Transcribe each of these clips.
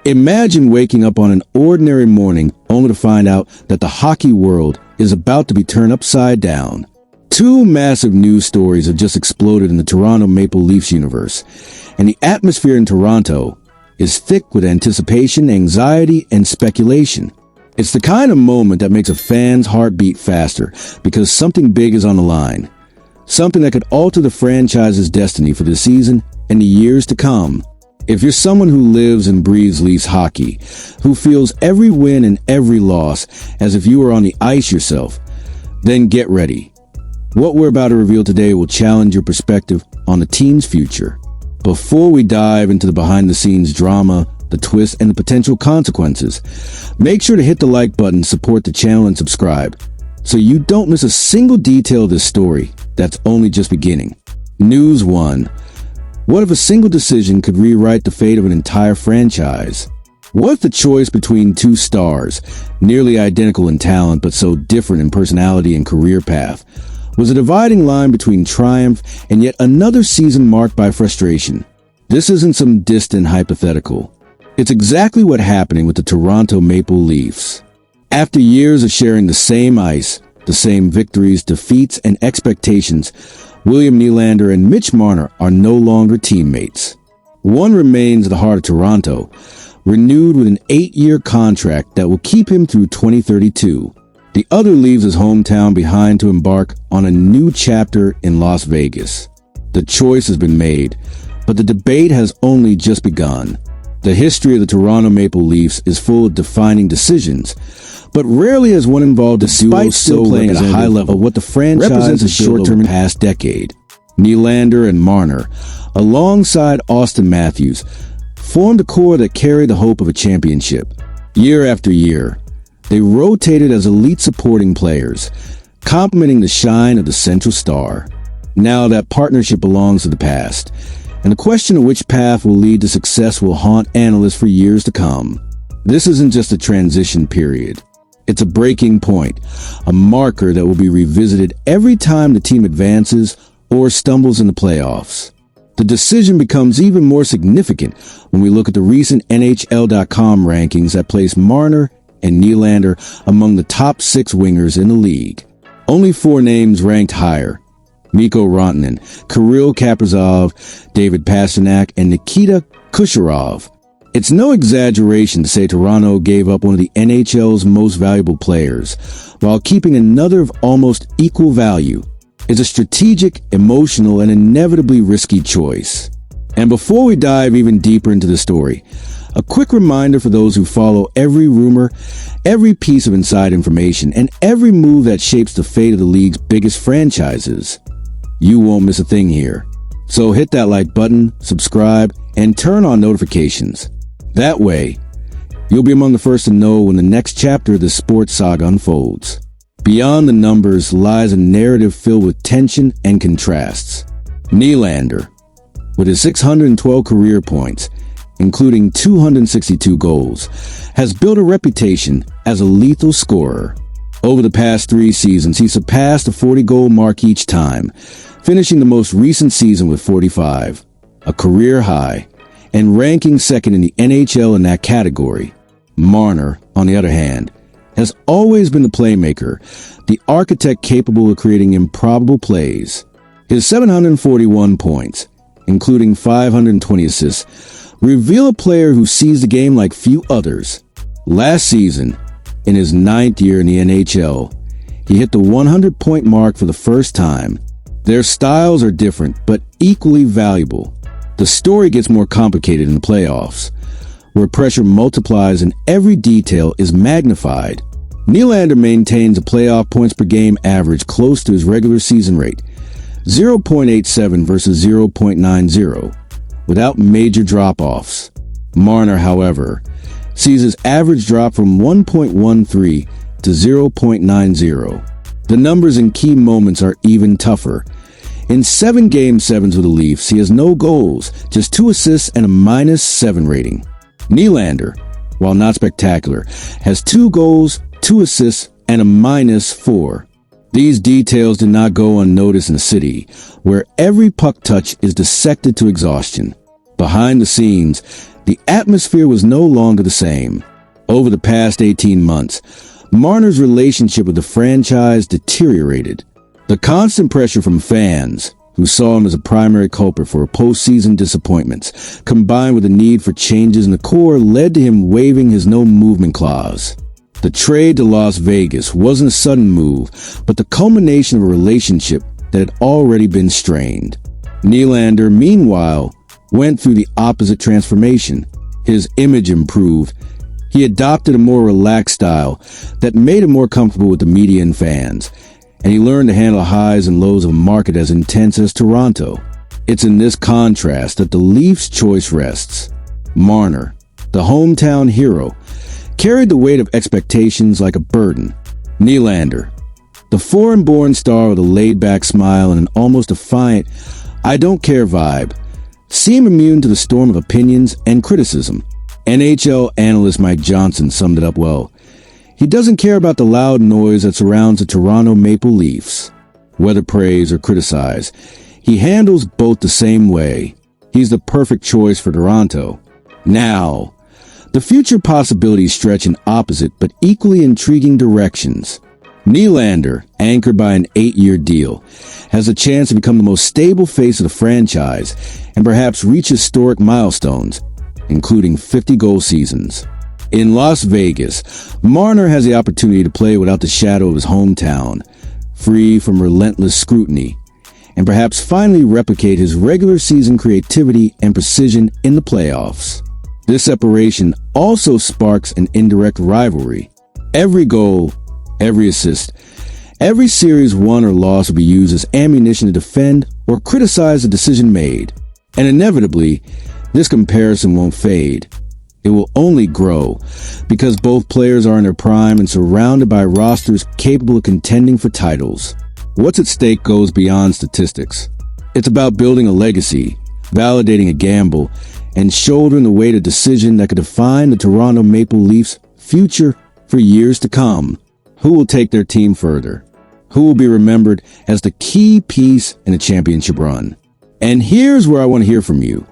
Imagine waking up on an ordinary morning only to find out that the hockey world is about to be turned upside down. Two massive news stories have just exploded in the Toronto Maple Leafs universe, and the atmosphere in Toronto is thick with anticipation, anxiety, and speculation. It's the kind of moment that makes a fan's heart beat faster because something big is on the line. Something that could alter the franchise's destiny for the season and the years to come. If you're someone who lives and breathes Leafs hockey, who feels every win and every loss as if you were on the ice yourself, then get ready. What we're about to reveal today will challenge your perspective on the team's future. Before we dive into the behind-the-scenes drama, the twists, and the potential consequences, make sure to hit the like button, support the channel, and subscribe so you don't miss a single detail of this story that's only just beginning. News 1. What if a single decision could rewrite the fate of an entire franchise? What if the choice between two stars, nearly identical in talent but so different in personality and career path, was a dividing line between triumph and yet another season marked by frustration? This isn't some distant hypothetical. It's exactly what happened with the Toronto Maple Leafs. After years of sharing the same ice, the same victories, defeats, and expectations, William Nylander and Mitch Marner are no longer teammates. One remains at the heart of Toronto, renewed with an 8-year contract that will keep him through 2032. The other leaves his hometown behind to embark on a new chapter in Las Vegas. The choice has been made, but the debate has only just begun. The history of the Toronto Maple Leafs is full of defining decisions, but rarely has one involved despite still playing at a high level what the franchise has short-term past decade. Nylander and Marner, alongside Austin Matthews, formed a core that carried the hope of a championship. Year after year, they rotated as elite supporting players, complementing the shine of the central star. Now that partnership belongs to the past, and the question of which path will lead to success will haunt analysts for years to come. This isn't just a transition period. It's a breaking point, a marker that will be revisited every time the team advances or stumbles in the playoffs. The decision becomes even more significant when we look at the recent NHL.com rankings that place Marner and Nylander among the top 6 wingers in the league. Only 4 names ranked higher: Mikko Rantanen, Kirill Kaprizov, David Pastrnak, and Nikita Kucherov. It's no exaggeration to say Toronto gave up one of the NHL's most valuable players, while keeping another of almost equal value. It's a strategic, emotional, and inevitably risky choice. And before we dive even deeper into the story, a quick reminder for those who follow every rumor, every piece of inside information, and every move that shapes the fate of the league's biggest franchises. You won't miss a thing here. So hit that like button, subscribe, and turn on notifications. That way, you'll be among the first to know when the next chapter of this sports saga unfolds. Beyond the numbers lies a narrative filled with tension and contrasts. Nylander, with his 612 career points, including 262 goals, has built a reputation as a lethal scorer. Over the past 3 seasons, he surpassed the 40-goal mark each time, finishing the most recent season with 45, a career high, and ranking second in the NHL in that category. Marner, on the other hand, has always been the playmaker, the architect capable of creating improbable plays. His 741 points, including 520 assists, reveal a player who sees the game like few others. Last season, in his 9th year in the NHL, he hit the 100-point mark for the first time. Their styles are different, but equally valuable. The story gets more complicated in the playoffs, where pressure multiplies and every detail is magnified. Nylander maintains a playoff points per game average close to his regular season rate, 0.87 versus 0.90, without major drop-offs. Marner, however, sees his average drop from 1.13 to 0.90. The numbers in key moments are even tougher. In 7 Game 7s with the Leafs, he has no goals, just 2 assists and a -7 rating. Nylander, while not spectacular, has 2 goals, 2 assists, and a -4. These details did not go unnoticed in a city where every puck touch is dissected to exhaustion. Behind the scenes, the atmosphere was no longer the same. Over the past 18 months, Marner's relationship with the franchise deteriorated. The constant pressure from fans, who saw him as a primary culprit for postseason disappointments, combined with the need for changes in the core, led to him waiving his no-movement clause. The trade to Las Vegas wasn't a sudden move, but the culmination of a relationship that had already been strained. Nylander, meanwhile, went through the opposite transformation. His image improved. He adopted a more relaxed style that made him more comfortable with the media and fans, and he learned to handle highs and lows of a market as intense as Toronto. It's in this contrast that the Leafs' choice rests. Marner, the hometown hero, carried the weight of expectations like a burden. Nylander, the foreign-born star with a laid-back smile and an almost defiant, I don't care vibe, seemed immune to the storm of opinions and criticism. NHL analyst Mike Johnson summed it up well. He doesn't care about the loud noise that surrounds the Toronto Maple Leafs. Whether praise or criticize, he handles both the same way. He's the perfect choice for Toronto. Now, the future possibilities stretch in opposite but equally intriguing directions. Nylander, anchored by an 8-year deal, has a chance to become the most stable face of the franchise and perhaps reach historic milestones, including 50-goal seasons. In Las Vegas, Marner has the opportunity to play without the shadow of his hometown, free from relentless scrutiny, and perhaps finally replicate his regular season creativity and precision in the playoffs. This separation also sparks an indirect rivalry. Every goal, every assist, every series won or lost will be used as ammunition to defend or criticize the decision made. And inevitably, this comparison won't fade. It will only grow because both players are in their prime and surrounded by rosters capable of contending for titles. What's at stake goes beyond statistics. It's about building a legacy, validating a gamble, and shouldering the weight of decision that could define the Toronto Maple Leafs' future for years to come. Who will take their team further? Who will be remembered as the key piece in a championship run? And here's where I want to hear from you.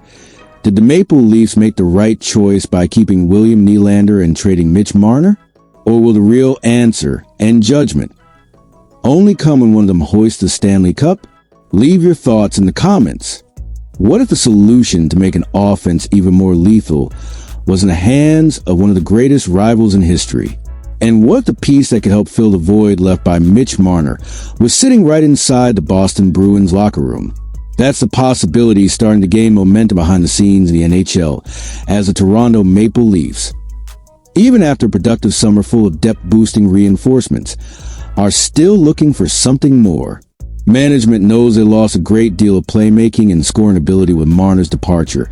Did the Maple Leafs make the right choice by keeping William Nylander and trading Mitch Marner? Or will the real answer and judgment only come when one of them hoists the Stanley Cup? Leave your thoughts in the comments. What if the solution to make an offense even more lethal was in the hands of one of the greatest rivals in history? And what if the piece that could help fill the void left by Mitch Marner was sitting right inside the Boston Bruins locker room? That's the possibility starting to gain momentum behind the scenes in the NHL as the Toronto Maple Leafs, even after a productive summer full of depth-boosting reinforcements, are still looking for something more. Management knows they lost a great deal of playmaking and scoring ability with Marner's departure,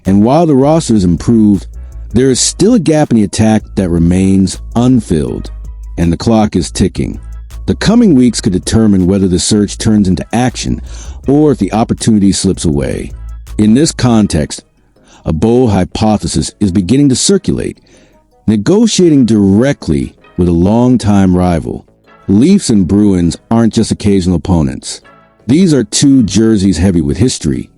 and while the roster has improved, there is still a gap in the attack that remains unfilled, and the clock is ticking. The coming weeks could determine whether the search turns into action or if the opportunity slips away. In this context, a bold hypothesis is beginning to circulate, negotiating directly with a longtime rival. Leafs and Bruins aren't just occasional opponents. These are two jerseys heavy with history,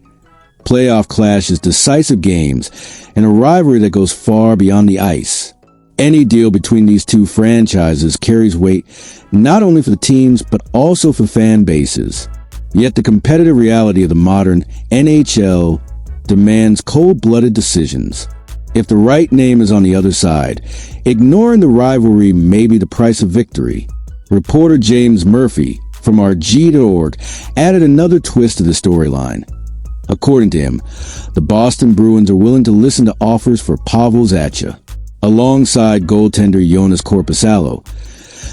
playoff clashes, decisive games, and a rivalry that goes far beyond the ice. Any deal between these two franchises carries weight not only for the teams but also for fan bases. Yet the competitive reality of the modern NHL demands cold-blooded decisions. If the right name is on the other side, ignoring the rivalry may be the price of victory. Reporter James Murphy from RG.org added another twist to the storyline. According to him, the Boston Bruins are willing to listen to offers for Pavel Zacha, alongside goaltender Joonas Korpisalo.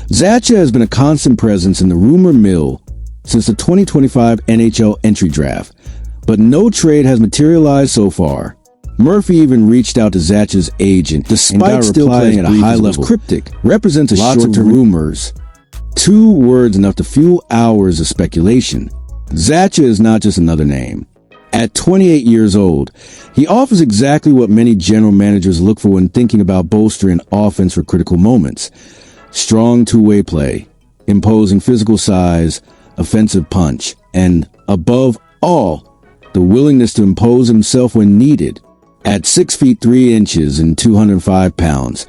Zacha has been a constant presence in the rumor mill since the 2025 NHL entry draft, but no trade has materialized so far. Murphy even reached out to Zacha's agent, despite still playing at a high level. Cryptic represents a short-term rumors. 2 words enough to fuel hours of speculation. Zacha is not just another name. At 28 years old, he offers exactly what many general managers look for when thinking about bolstering offense for critical moments. Strong two-way play, imposing physical size, offensive punch, and, above all, the willingness to impose himself when needed. At 6 feet 3 inches and 205 pounds,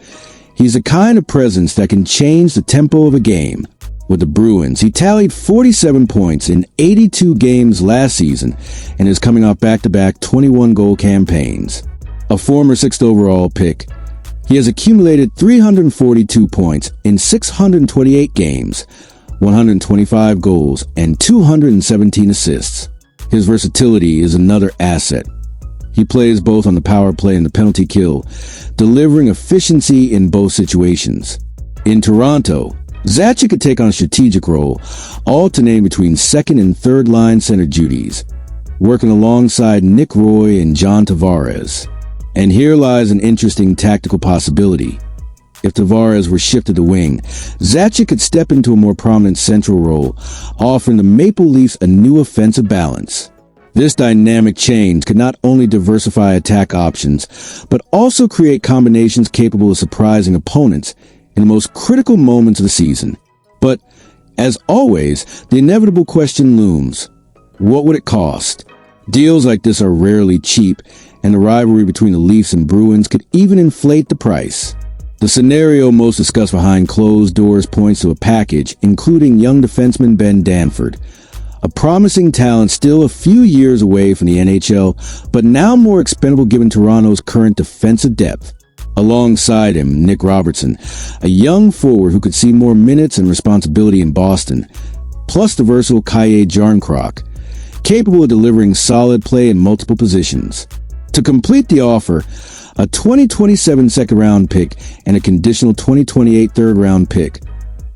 he's the kind of presence that can change the tempo of a game. With the Bruins, he tallied 47 points in 82 games last season and is coming off back-to-back 21-goal campaigns. A former 6th overall pick, he has accumulated 342 points in 628 games, 125 goals, and 217 assists. His versatility is another asset. He plays both on the power play and the penalty kill, delivering efficiency in both situations. In Toronto, Zacha could take on a strategic role, alternating between second and third line center duties, working alongside Nick Roy and John Tavares. And here lies an interesting tactical possibility. If Tavares were shifted to wing, Zacha could step into a more prominent central role, offering the Maple Leafs a new offensive balance. This dynamic change could not only diversify attack options, but also create combinations capable of surprising opponents in the most critical moments of the season. But, as always, the inevitable question looms. What would it cost? Deals like this are rarely cheap, and the rivalry between the Leafs and Bruins could even inflate the price. The scenario most discussed behind closed doors points to a package including young defenseman Ben Danford, a promising talent still a few years away from the NHL, but now more expendable given Toronto's current defensive depth. Alongside him, Nick Robertson, a young forward who could see more minutes and responsibility in Boston, plus the versatile Kaye Jarnkrok, capable of delivering solid play in multiple positions. To complete the offer, a 2027 second-round pick and a conditional 2028 third-round pick,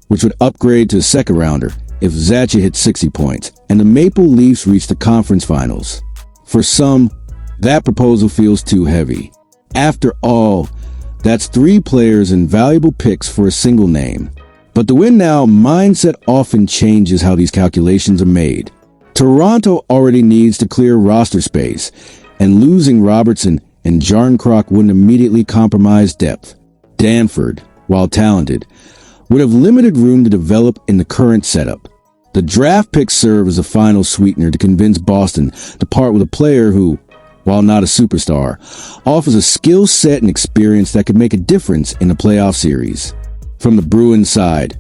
which would upgrade to a second-rounder if Zacha hit 60 points and the Maple Leafs reach the conference finals. For some, that proposal feels too heavy. After all, that's 3 players and valuable picks for a single name. But the win now mindset often changes how these calculations are made. Toronto already needs to clear roster space, and losing Robertson and Jarnkrok wouldn't immediately compromise depth. Danford, while talented, would have limited room to develop in the current setup. The draft picks serve as a final sweetener to convince Boston to part with a player who, while not a superstar, offers a skill set and experience that could make a difference in the playoff series. From the Bruins side,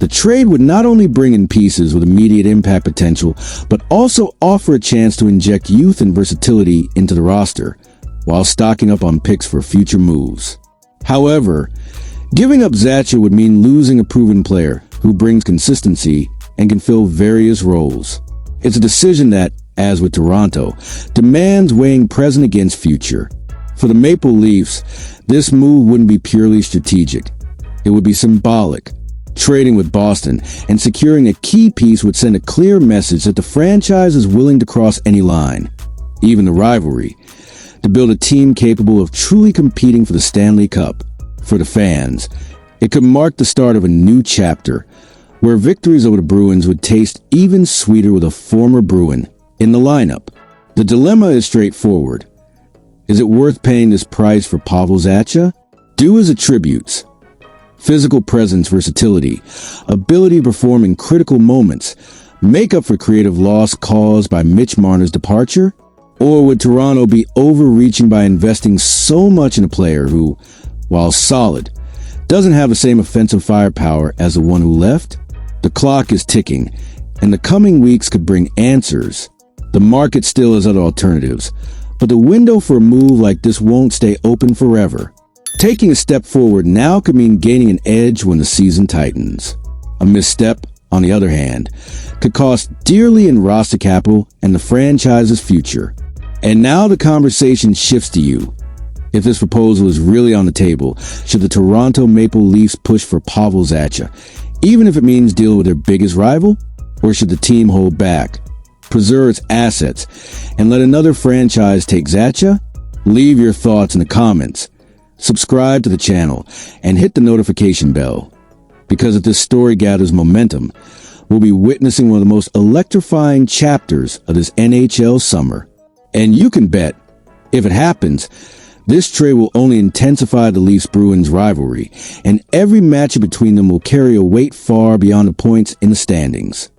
the trade would not only bring in pieces with immediate impact potential, but also offer a chance to inject youth and versatility into the roster, while stocking up on picks for future moves. However, giving up Zacha would mean losing a proven player who brings consistency and can fill various roles. It's a decision that, as with Toronto, demands weighing present against future. For the Maple Leafs, this move wouldn't be purely strategic. It would be symbolic. Trading with Boston and securing a key piece would send a clear message that the franchise is willing to cross any line, even the rivalry, to build a team capable of truly competing for the Stanley Cup. For the fans, it could mark the start of a new chapter, where victories over the Bruins would taste even sweeter with a former Bruin in the lineup. The dilemma is straightforward. Is it worth paying this price for Pavel Zacha? Do his attributes, physical presence, versatility, ability to perform in critical moments, make up for creative loss caused by Mitch Marner's departure? Or would Toronto be overreaching by investing so much in a player who, while solid, doesn't have the same offensive firepower as the one who left? The clock is ticking, and the coming weeks could bring answers. The market still has other alternatives, but the window for a move like this won't stay open forever. Taking a step forward now could mean gaining an edge when the season tightens. A misstep, on the other hand, could cost dearly in roster capital and the franchise's future. And now the conversation shifts to you. If this proposal is really on the table, should the Toronto Maple Leafs push for Pavel Zacha, even if it means dealing with their biggest rival? Or should the team hold back, preserve its assets, and let another franchise take Zacha? Leave your thoughts in the comments. Subscribe to the channel and hit the notification bell, because if this story gathers momentum, we'll be witnessing one of the most electrifying chapters of this NHL summer. And you can bet, if it happens, this trade will only intensify the Leafs-Bruins rivalry, and every matchup between them will carry a weight far beyond the points in the standings.